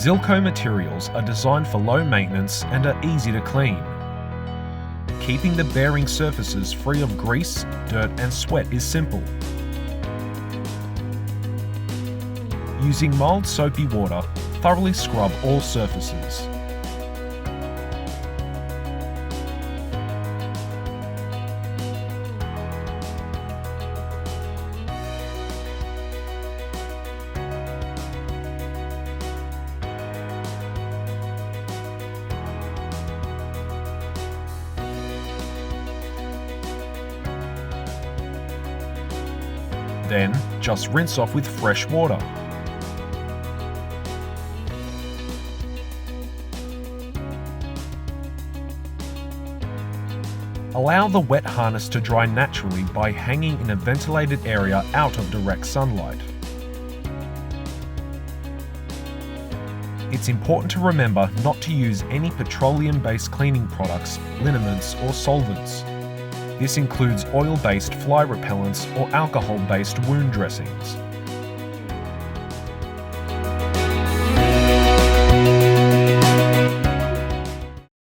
Zilco materials are designed for low maintenance and are easy to clean. Keeping the bearing surfaces free of grease, dirt and sweat is simple. Using mild soapy water, thoroughly scrub all surfaces. Then, just rinse off with fresh water. Allow the wet harness to dry naturally by hanging in a ventilated area out of direct sunlight. It's important to remember not to use any petroleum-based cleaning products, liniments or solvents. This includes oil-based fly repellents or alcohol-based wound dressings.